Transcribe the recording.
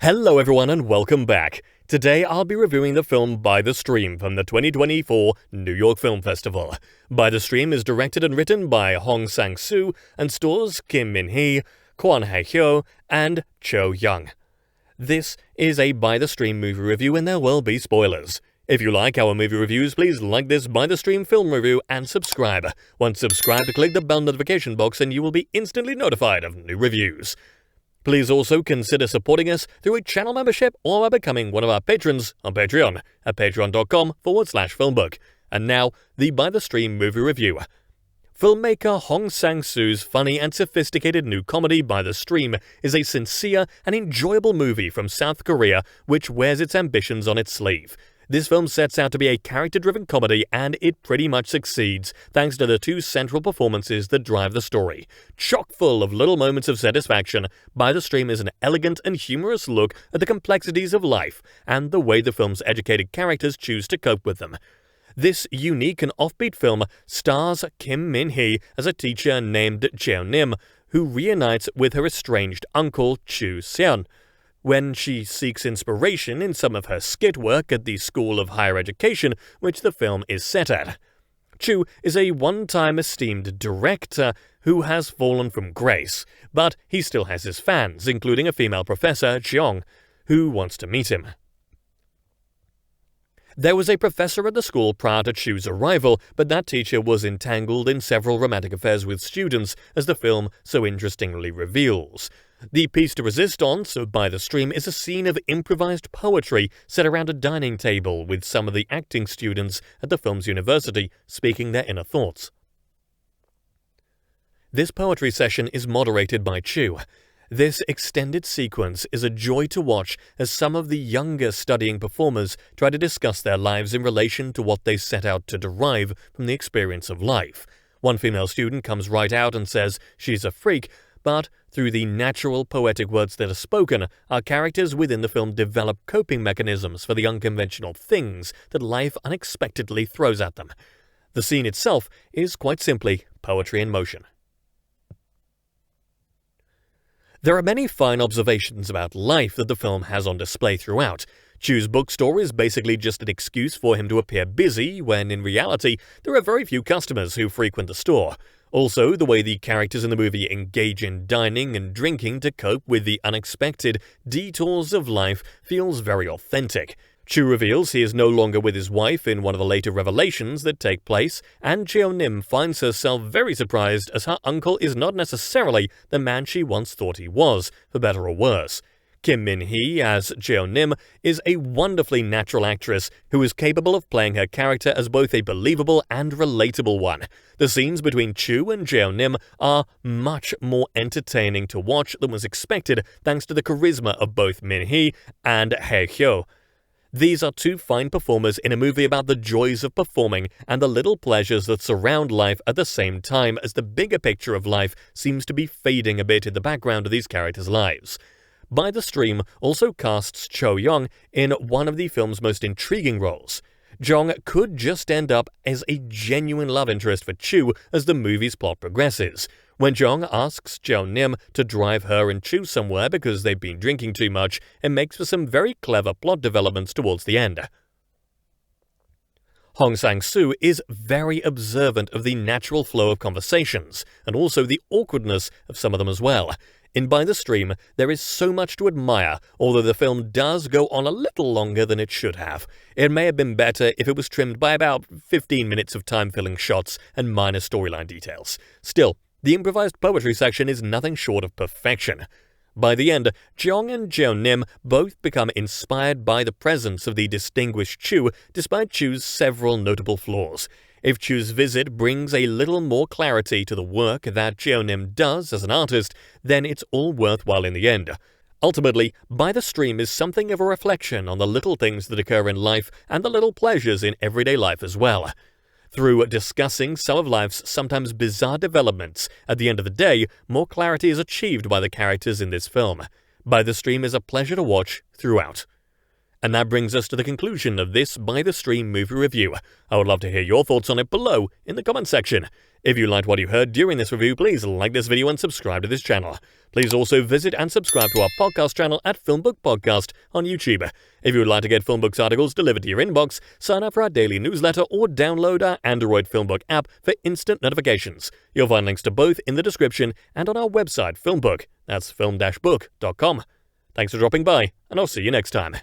Hello everyone and welcome back. Today I'll be reviewing the film By the Stream from the 2024 New York Film Festival. By the Stream is directed and written by Hong Sang-soo and stars Kim Min-hee, Kwon Hae-hyo, and Cho Young. This is a By the Stream movie review and there will be spoilers. If you like our movie reviews, please like this By the Stream film review and subscribe. Once subscribed, click the bell notification box and you will be instantly notified of new reviews. Please also consider supporting us through a channel membership or by becoming one of our patrons on Patreon at patreon.com/FilmBook. And now, the By the Stream movie review. Filmmaker Hong Sang-soo's funny and sophisticated new comedy By the Stream is a sincere and enjoyable movie from South Korea which wears its ambitions on its sleeve. This film sets out to be a character-driven comedy, and it pretty much succeeds, thanks to the two central performances that drive the story. Chock full of little moments of satisfaction, By the Stream is an elegant and humorous look at the complexities of life, and the way the film's educated characters choose to cope with them. This unique and offbeat film stars Kim Min-hee as a teacher named Jeon-nim, who reunites with her estranged uncle Suyoocheon. When she seeks inspiration in some of her skit work at the School of Higher Education, which the film is set at. Chu is a one-time esteemed director who has fallen from grace, but he still has his fans, including a female professor, Jeong, who wants to meet him. There was a professor at the school prior to Chu's arrival, but that teacher was entangled in several romantic affairs with students, as the film so interestingly reveals. The piece de resistance of By the Stream is a scene of improvised poetry set around a dining table with some of the acting students at the film's university speaking their inner thoughts. This poetry session is moderated by Chu. This extended sequence is a joy to watch as some of the younger studying performers try to discuss their lives in relation to what they set out to derive from the experience of life. One female student comes right out and says she's a freak, but through the natural poetic words that are spoken, our characters within the film develop coping mechanisms for the unconventional things that life unexpectedly throws at them. The scene itself is quite simply poetry in motion. There are many fine observations about life that the film has on display throughout. Chu's bookstore is basically just an excuse for him to appear busy, when in reality there are very few customers who frequent the store. Also, the way the characters in the movie engage in dining and drinking to cope with the unexpected detours of life feels very authentic. Chu reveals he is no longer with his wife in one of the later revelations that take place, and Jeon-nim finds herself very surprised as her uncle is not necessarily the man she once thought he was, for better or worse. Kim Min-hee as Jeon-nim is a wonderfully natural actress who is capable of playing her character as both a believable and relatable one. The scenes between Chu and Jeon-nim are much more entertaining to watch than was expected thanks to the charisma of both Min-hee and Hae-hyo. These are two fine performers in a movie about the joys of performing and the little pleasures that surround life at the same time as the bigger picture of life seems to be fading a bit in the background of these characters' lives. By the Stream also casts Cho Young in one of the film's most intriguing roles. Jong could just end up as a genuine love interest for Chu as the movie's plot progresses. When Jong asks Jeon-nim to drive her and Chu somewhere because they've been drinking too much, it makes for some very clever plot developments towards the end. Hong Sang-soo is very observant of the natural flow of conversations, and also the awkwardness of some of them as well. In By the Stream, there is so much to admire, although the film does go on a little longer than it should have. It may have been better if it was trimmed by about 15 minutes of time-filling shots and minor storyline details. Still, the improvised poetry section is nothing short of perfection. By the end, Jeong and Jeon-nim both become inspired by the presence of the distinguished Chu, despite Chu's several notable flaws. If Chu's visit brings a little more clarity to the work that Jeon-nim does as an artist, then it's all worthwhile in the end. Ultimately, By the Stream is something of a reflection on the little things that occur in life and the little pleasures in everyday life as well. Through discussing some of life's sometimes bizarre developments, at the end of the day, more clarity is achieved by the characters in this film. By the Stream is a pleasure to watch throughout. And that brings us to the conclusion of this By the Stream movie review. I would love to hear your thoughts on it below in the comment section. If you liked what you heard during this review, please like this video and subscribe to this channel. Please also visit and subscribe to our podcast channel at FilmBook Podcast on YouTube. If you would like to get FilmBook's articles delivered to your inbox, sign up for our daily newsletter or download our Android FilmBook app for instant notifications. You'll find links to both in the description and on our website, FilmBook. That's film-book.com. Thanks for dropping by, and I'll see you next time.